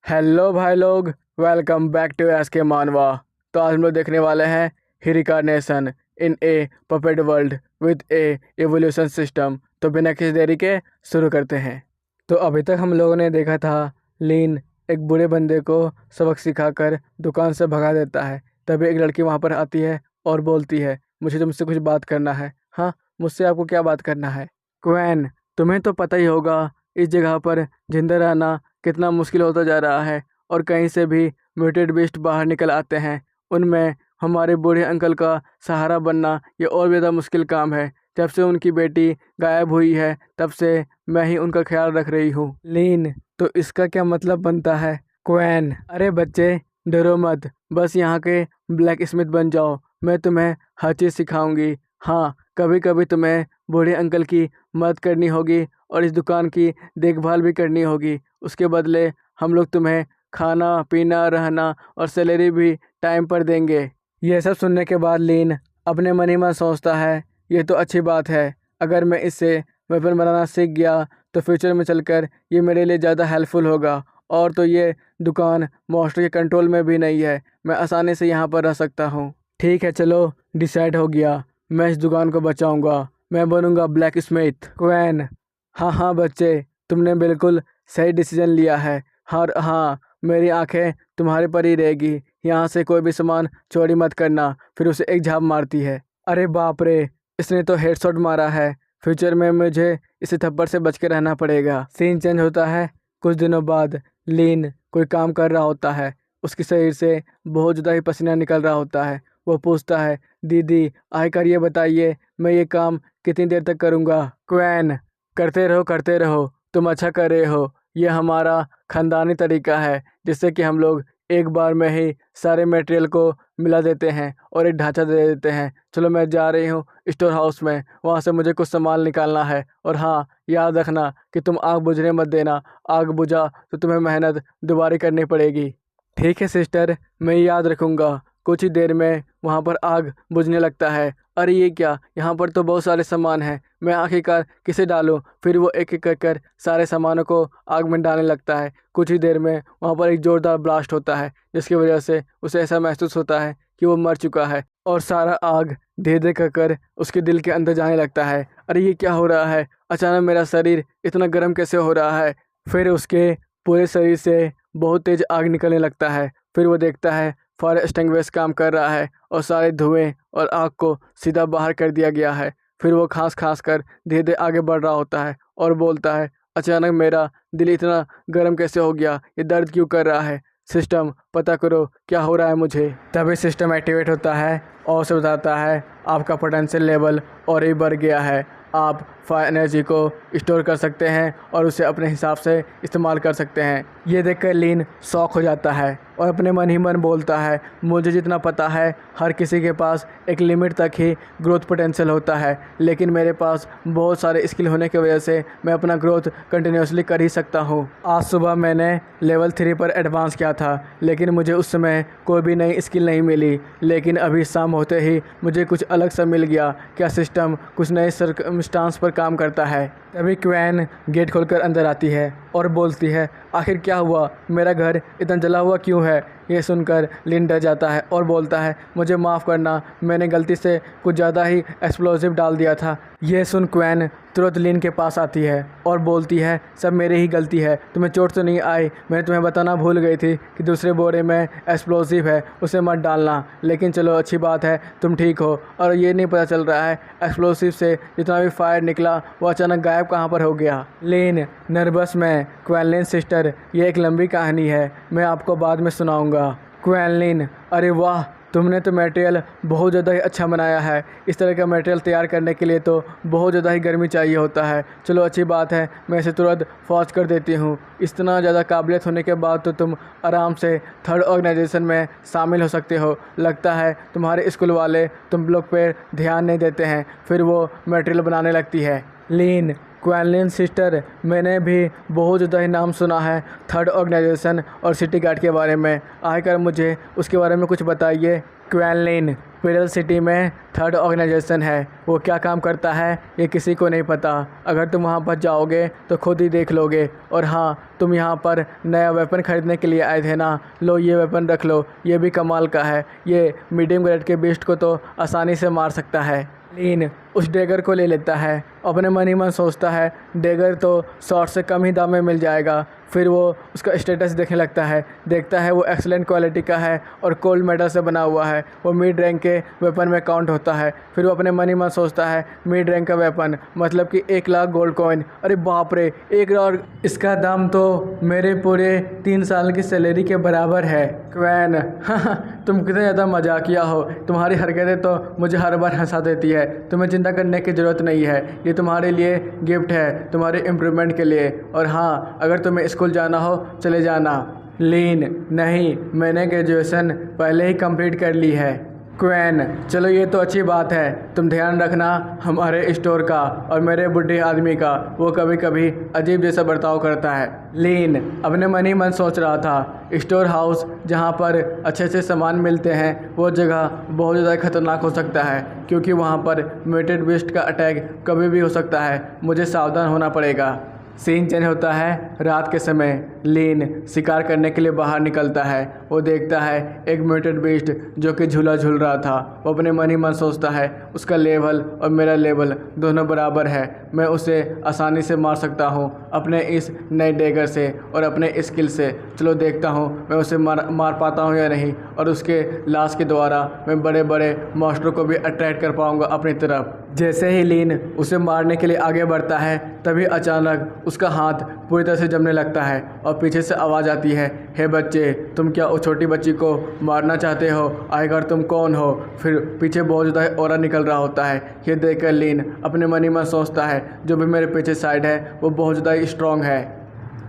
Hello भाई लोग, welcome back to S के मानवा। तो आज हम लोग देखने वाले हैं ही reincarnation in a puppet world with a evolution system. तो बिना किसी देरी के शुरू करते हैं। तो अभी तक हम लोगों ने देखा था लीन एक बूढ़े बंदे को सबक सिखाकर दुकान से भगा देता है। तभी एक लड़की वहाँ पर आती है और बोलती है, मुझे तुमसे कुछ बात करना है। हाँ, मुझसे आपको क्या बात करना है? क्वैन, तुम्हें तो पता ही होगा इस जगह पर जिंदा रहना कितना मुश्किल होता जा रहा है और कहीं से भी म्यूटेड बीस्ट बाहर निकल आते हैं। उनमें हमारे बूढ़े अंकल का सहारा बनना ये और भी ज़्यादा मुश्किल काम है। जब से उनकी बेटी गायब हुई है तब से मैं ही उनका ख्याल रख रही हूँ। लीन, तो इसका क्या मतलब बनता है? क्वैन, अरे बच्चे डरो मत, बस यहाँ के ब्लैक स्मिथ बन जाओ, मैं तुम्हें हर चीज़ सिखाऊंगी। हाँ, कभी कभी तुम्हें बूढ़े अंकल की मदद करनी होगी और इस दुकान की देखभाल भी करनी होगी। उसके बदले हम लोग तुम्हें खाना पीना रहना और सैलरी भी टाइम पर देंगे। यह सब सुनने के बाद लीन अपने मन ही मन सोचता है, ये तो अच्छी बात है। अगर मैं इससे वेपन बनाना सीख गया तो फ्यूचर में चलकर ये मेरे लिए ज़्यादा हेल्पफुल होगा। और तो ये दुकान मॉन्स्टर के कंट्रोल में भी नहीं है, मैं आसानी से यहाँ पर रह सकता हूँ। ठीक है, चलो डिसाइड हो गया, मैं इस दुकान को बचाऊंगा, मैं बनूंगा ब्लैक स्मिथ। क्वैन, हाँ हाँ बच्चे, तुमने बिल्कुल सही डिसीजन लिया है। हाँ, मेरी आंखें तुम्हारे पर ही रहेगी। यहाँ से कोई भी सामान चोरी मत करना। फिर उसे एक झाप मारती है। अरे बाप रे, इसने तो हेडशॉट मारा है। फ्यूचर में मुझे इसे थप्पड़ से बच के रहना पड़ेगा। सीन चेंज होता है। कुछ दिनों बाद लीन कोई काम कर रहा होता है। उसके शरीर से बहुत ज़्यादा ही पसीना निकल रहा होता है। वो पूछता है, दीदी आकर ये बताइए मैं ये काम कितनी देर तक करूँगा? क्वैन, करते रहो, तुम अच्छा कर रहे हो। ये हमारा ख़ानदानी तरीका है जिससे कि हम लोग एक बार में ही सारे मटेरियल को मिला देते हैं और एक ढांचा दे देते हैं। चलो मैं जा रही हूँ स्टोर हाउस में, वहाँ से मुझे कुछ सामान निकालना है। और हाँ, याद रखना कि तुम आग बुझने मत देना। आग बुझा तो तुम्हें मेहनत दोबारा करनी पड़ेगी। ठीक है सिस्टर, मैं याद रखूँगा। कुछ ही देर में वहाँ पर आग बुझने लगता है। अरे ये क्या, यहाँ पर तो बहुत सारे सामान हैं, मैं आखिरकार किसे डालूं? फिर वो एक एक कर सारे सामानों को आग में डालने लगता है। कुछ ही देर में वहाँ पर एक ज़ोरदार ब्लास्ट होता है जिसकी वजह से उसे ऐसा महसूस होता है कि वो मर चुका है और सारा आग धीरे धीरे कर उसके दिल के अंदर जाने लगता है। अरे ये क्या हो रहा है? अचानक मेरा शरीर इतना गर्म कैसे हो रहा है? फिर उसके पूरे शरीर से बहुत तेज़ आग निकलने लगता है। फिर वो देखता है फायर एक्सटिंग्विशर काम कर रहा है और सारे धुएं और आग को सीधा बाहर कर दिया गया है। फिर वो खांस कर धीरे धीरे आगे बढ़ रहा होता है और बोलता है, अचानक मेरा दिल इतना गर्म कैसे हो गया? ये दर्द क्यों कर रहा है? सिस्टम पता करो क्या हो रहा है मुझे। तभी सिस्टम एक्टिवेट होता है और उसे बताता है, आपका पोटेंशियल लेवल और ही बढ़ गया है। आप फायर एनर्जी को स्टोर कर सकते हैं और उसे अपने हिसाब से इस्तेमाल कर सकते हैं। ये देखकर लीन शॉक हो जाता है और अपने मन ही मन बोलता है, मुझे जितना पता है हर किसी के पास एक लिमिट तक ही ग्रोथ पोटेंशियल होता है, लेकिन मेरे पास बहुत सारे स्किल होने की वजह से मैं अपना ग्रोथ कंटिन्यूसली कर ही सकता हूँ। आज सुबह मैंने लेवल 3 पर एडवांस किया था, लेकिन मुझे उस समय कोई भी नई स्किल नहीं मिली। लेकिन अभी शाम होते ही मुझे कुछ अलग सा मिल गया। क्या सिस्टम कुछ नए सर्कमस्टांस पर काम करता है? तभी क्वैन गेट खोलकर अंदर आती है और बोलती है, आखिर क्या हुआ? मेरा घर इतना जला हुआ क्यों है? ये सुनकर लिन डर जाता है और बोलता है, मुझे माफ़ करना, मैंने गलती से कुछ ज़्यादा ही एक्सप्लोजिव डाल दिया था। ये सुन क्वैन तुरंत लिन के पास आती है और बोलती है, सब मेरी ही गलती है, तुम्हें चोट तो नहीं आई? मैंने तुम्हें बताना भूल गई थी कि दूसरे बोरे में एक्सप्लोजिव है, उसे मत डालना। लेकिन चलो अच्छी बात है तुम ठीक हो। और ये नहीं पता चल रहा है एक्सप्लोसिव से जितना भी फायर निकला वो अचानक गायब कहाँ पर हो गया। लिन नर्वस में, क्वैनलिन सिस्टर ये एक लंबी कहानी है, मैं आपको बाद में सुनाऊंगा। क्वैनलिन, अरे वाह, तुमने तो मटेरियल बहुत ज़्यादा ही अच्छा बनाया है। इस तरह का मटेरियल तैयार करने के लिए तो बहुत ज़्यादा ही गर्मी चाहिए होता है। चलो अच्छी बात है, मैं इसे तुरंत फौज कर देती हूँ। इतना ज़्यादा काबिलियत होने के बाद तो तुम आराम से थर्ड ऑर्गेनाइजेशन में शामिल हो सकते हो। लगता है तुम्हारे स्कूल वाले तुम लोग पर ध्यान नहीं देते हैं। फिर वो मटेरियल बनाने लगती है। लीन, क्वैनलिन सिस्टर, मैंने भी बहुत ज़्यादा ही नाम सुना है थर्ड ऑर्गेनाइजेशन और सिटी गार्ड के बारे में। आकर मुझे उसके बारे में कुछ बताइए। क्वैनलिन, पिरल सिटी में थर्ड ऑर्गेनाइजेशन है। वो क्या काम करता है ये किसी को नहीं पता। अगर तुम वहाँ पर जाओगे तो खुद ही देख लोगे। और हाँ, तुम यहाँ पर नया वेपन ख़रीदने के लिए आए थे ना, लो ये वेपन रख लो, ये भी कमाल का है। ये मीडियम ग्रेड के बीस्ट को तो आसानी से मार सकता है। लीन उस डेगर को ले लेता है। अपने मन ही मन सोचता है डेगर तो शॉर्ट से कम ही दाम में मिल जाएगा। फिर वो उसका स्टेटस देखने लगता है, देखता है वो एक्सीलेंट क्वालिटी का है और गोल्ड मेडल से बना हुआ है। वो मिड रैंक के वेपन में काउंट होता है। फिर वो अपने मन ही मन सोचता है मिड रैंक का वेपन मतलब कि 1 लाख गोल्ड कॉइन। अरे बाप रे, 1 लाख, इसका दाम तो मेरे पूरे 3 साल की सैलरी के बराबर है। क्वैन तुम कितने ज़्यादा मजाकिया हो। तुम्हारी हरकतें तो मुझे हर बार हंसा देती है। तुम्हें चिंता करने की ज़रूरत नहीं है, ये तुम्हारे लिए गिफ्ट है, तुम्हारे इम्प्रूवमेंट के लिए। और हाँ, अगर तुम्हें स्कूल जाना हो चले जाना। लीन नहीं, मैंने ग्रेजुएशन पहले ही कंप्लीट कर ली है। क्वैन चलो ये तो अच्छी बात है, तुम ध्यान रखना हमारे स्टोर का और मेरे बुढ़े आदमी का, वो कभी कभी अजीब जैसा बर्ताव करता है। लीन अपने मन ही मन सोच रहा था स्टोर हाउस जहाँ पर अच्छे अच्छे सामान मिलते हैं वो जगह बहुत ज़्यादा खतरनाक हो सकता है, क्योंकि वहाँ पर म्यूटेड बीस्ट का अटैक कभी भी हो सकता है। मुझे सावधान होना पड़ेगा। सीन चेंज होता है रात के समय। लीन शिकार करने के लिए बाहर निकलता है। वो देखता है एक म्यूटेड बीस्ट जो कि झूला झूल रहा था। वो अपने मन ही मन सोचता है उसका लेवल और मेरा लेवल दोनों बराबर है, मैं उसे आसानी से मार सकता हूँ अपने इस नए डेगर से और अपने स्किल से। चलो देखता हूँ मैं उसे मार पाता हूँ या नहीं, और उसके लाश के द्वारा मैं बड़े बड़े मॉन्स्टरों को भी अट्रैक्ट कर पाऊँगा अपनी तरफ। जैसे ही लीन उसे मारने के लिए आगे बढ़ता है तभी अचानक उसका हाथ पूरी तरह से जमने लगता है और पीछे से आवाज़ आती है, हे बच्चे, तुम क्या उस छोटी बच्ची को मारना चाहते हो? आखिर तुम कौन हो? फिर पीछे बहुत ज़्यादा ऑरा निकल रहा होता है। ये देखकर लीन अपने मन ही मन सोचता है जो भी मेरे पीछे साइड है वो बहुत ज़्यादा स्ट्रॉन्ग है।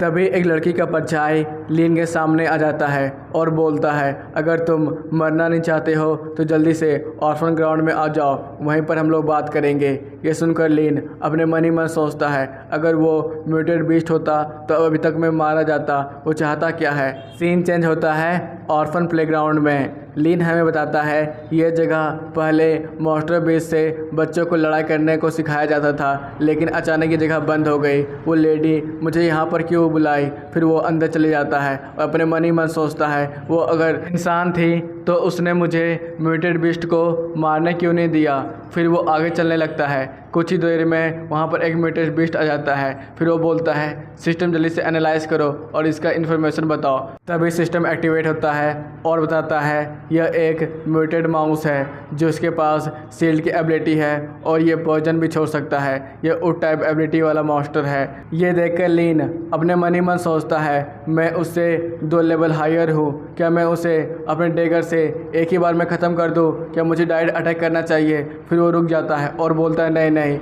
तभी एक लड़की का परछाई लीन के सामने आ जाता है और बोलता है, अगर तुम मरना नहीं चाहते हो तो जल्दी से ऑर्फन ग्राउंड में आ जाओ, वहीं पर हम लोग बात करेंगे। ये सुनकर लीन अपने मन ही मन सोचता है अगर वो म्यूटेड बीस्ट होता तो अभी तक मैं मारा जाता। वो चाहता क्या है। सीन चेंज होता है ऑर्फन प्लेग्राउंड में। लीन हमें बताता है यह जगह पहले मॉन्स्टर बेस से बच्चों को लड़ाई करने को सिखाया जाता था, लेकिन अचानक ये जगह बंद हो गई। वो लेडी मुझे यहाँ पर क्यों बुलाई? फिर वो अंदर चले जाता है और अपने मन ही मन सोचता है वो अगर इंसान थी तो उसने मुझे म्यूटेड बीस्ट को मारने क्यों नहीं दिया। फिर वो आगे चलने लगता है। कुछ ही देर में वहाँ पर एक म्यूटेड बीस्ट आ जाता है। फिर वो बोलता है सिस्टम जल्दी से एनालाइज करो और इसका इन्फॉर्मेशन बताओ। तभी सिस्टम एक्टिवेट होता है और बताता है यह एक म्यूटेड माउस है जो इसके पास शील्ड की एबिलिटी है और ये पॉइजन भी छोड़ सकता है। यह उस टाइप एबिलिटी वाला मॉन्स्टर है। ये देखकर लीन अपने मन ही मन सोचता है मैं उससे 2 लेवल हायर हूँ, क्या मैं उसे अपने डेगर से एक ही बार में ख़त्म कर दूँ? क्या मुझे डायरेक्ट अटैक करना चाहिए? फिर वो रुक जाता है और बोलता है नहीं नहीं,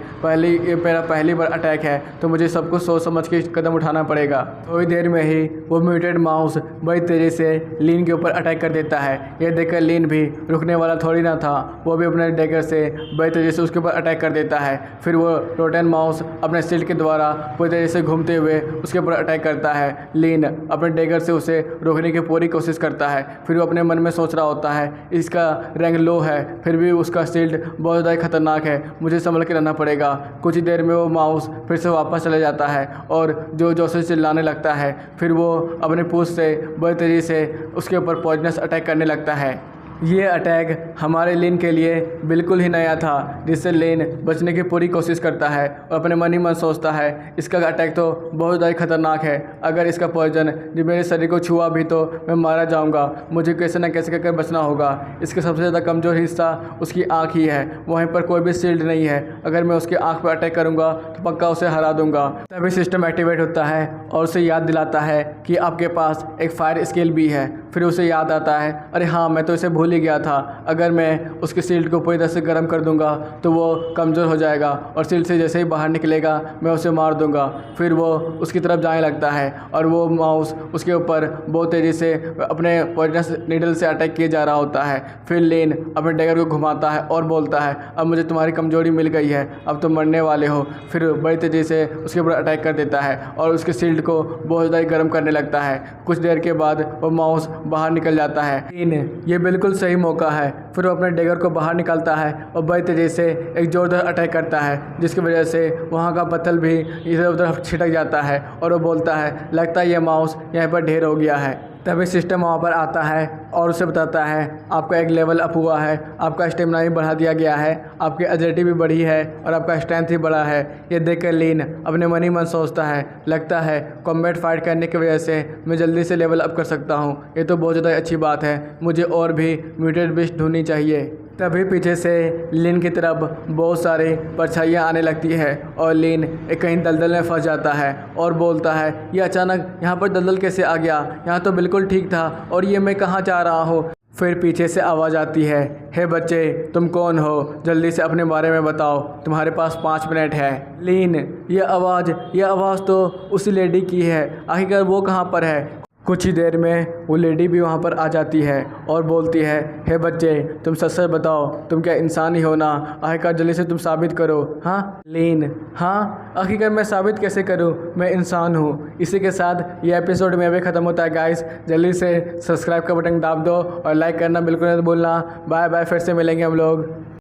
ये मेरा पहली बार अटैक है तो मुझे सब कुछ सोच समझ के कदम उठाना पड़ेगा। थोड़ी देर में ही वो म्यूटेड माउस बड़ी तेज़ी से लीन के ऊपर अटैक कर देता है। ये देखकर लीन भी रुकने वाला थोड़ी ना था, वो भी अपने डेगर से बड़ी तेज़ी से उसके ऊपर अटैक कर देता है। फिर वो रोटेन माउस अपने शील्ड के द्वारा पूरी तेज़ी से घूमते हुए उसके ऊपर अटैक करता है। लीन अपने डेगर से उसे रोकने की पूरी कोशिश करता है। फिर वो अपने मन में सोच रहा होता है इसका रैंक लो है फिर भी उसका शील्ड बहुत ज़्यादा खतरनाक है, मुझे संभल के रहना पड़ेगा। कुछ ही देर में वो माउस फिर से वापस चले जाता है और जोर से चिल्लाने लगता है। फिर वो अपने पूंछ से बड़ी तेज़ी से उसके ऊपर पॉइजनस अटैक करने लगता है। ये अटैक हमारे लीन के लिए बिल्कुल ही नया था, जिससे लीन बचने की पूरी कोशिश करता है और अपने मन ही मन सोचता है इसका अटैक तो बहुत ज़्यादा खतरनाक है, अगर इसका पॉइजन जब मेरे शरीर को छुआ भी तो मैं मारा जाऊंगा, मुझे कैसे न कैसे करके बचना होगा। इसका सबसे ज़्यादा कमज़ोर हिस्सा उसकी आँख ही है, वहीं पर कोई भी शील्ड नहीं है, अगर मैं उसकी आँख पर अटैक करूँगा तो पक्का उसे हरा दूँगा। तभी सिस्टम एक्टिवेट होता है और उसे याद दिलाता है कि आपके पास एक फायर स्किल भी है। फिर उसे याद आता है अरे हाँ, मैं तो इसे भूल ही गया था, अगर मैं उसके शील्ड को पूरी तरह से गर्म कर दूंगा तो वो कमज़ोर हो जाएगा और शील्ड से जैसे ही बाहर निकलेगा मैं उसे मार दूंगा। फिर वो उसकी तरफ जाने लगता है और वो माउस उसके ऊपर बहुत तेज़ी से अपने पॉइजनस नीडल से अटैक किए जा रहा होता है। फिर लीन अपने डेगर को घुमाता है और बोलता है अब मुझे तुम्हारी कमज़ोरी मिल गई है, अब तुम मरने वाले हो। फिर बड़ी तेज़ी से उसके ऊपर अटैक कर देता है और उसके शील्ड को बहुत ज़्यादा गर्म करने लगता है। कुछ देर के बाद वो माउस बाहर निकल जाता है। लीन ये बिल्कुल सही मौका है। फिर वो अपने डैगर को बाहर निकालता है और बड़ी तेज़ी से एक ज़ोरदार अटैक करता है, जिसकी वजह से वहाँ का पत्थर भी इधर उधर छिटक जाता है और वो बोलता है लगता है ये माउस यहाँ पर ढेर हो गया है। तभी सिस्टम वहाँ पर आता है और उसे बताता है आपका एक लेवल अप हुआ है, आपका स्टेमिना भी बढ़ा दिया गया है, आपकी एजिलिटी भी बढ़ी है और आपका स्ट्रेंथ भी बढ़ा है। ये देखकर लीन अपने मन ही मन सोचता है लगता है कॉम्बैट फाइट करने की वजह से मैं जल्दी से लेवल अप कर सकता हूँ, ये तो बहुत ज़्यादा अच्छी बात है, मुझे और भी म्यूटेड बीस्ट ढूंढनी चाहिए। तभी पीछे से लीन की तरफ बहुत सारी परछाइयाँ आने लगती है और लीन एक कहीं दलदल में फंस जाता है और बोलता है ये अचानक यहाँ पर दलदल कैसे आ गया, यहाँ तो बिल्कुल ठीक था और ये मैं कहाँ जा रहा हूँ। फिर पीछे से आवाज़ आती है हे बच्चे तुम कौन हो, जल्दी से अपने बारे में बताओ, तुम्हारे पास 5 मिनट है। लीन ये आवाज़ तो उसी लेडी की है, आखिरकार वो कहाँ पर है। कुछ ही देर में वो लेडी भी वहाँ पर आ जाती है और बोलती है हे बच्चे तुम सच सच बताओ, तुम क्या इंसान ही हो ना, आखिरकार जल्दी से तुम साबित करो। हाँ लीन, हाँ आखिरकार मैं साबित कैसे करूँ मैं इंसान हूँ। इसी के साथ ये एपिसोड में अभी ख़त्म होता है गाइस, जल्दी से सब्सक्राइब का बटन दाब दो और लाइक करना बिल्कुल नहीं भूलना। बाय बाय, फिर से मिलेंगे हम लोग।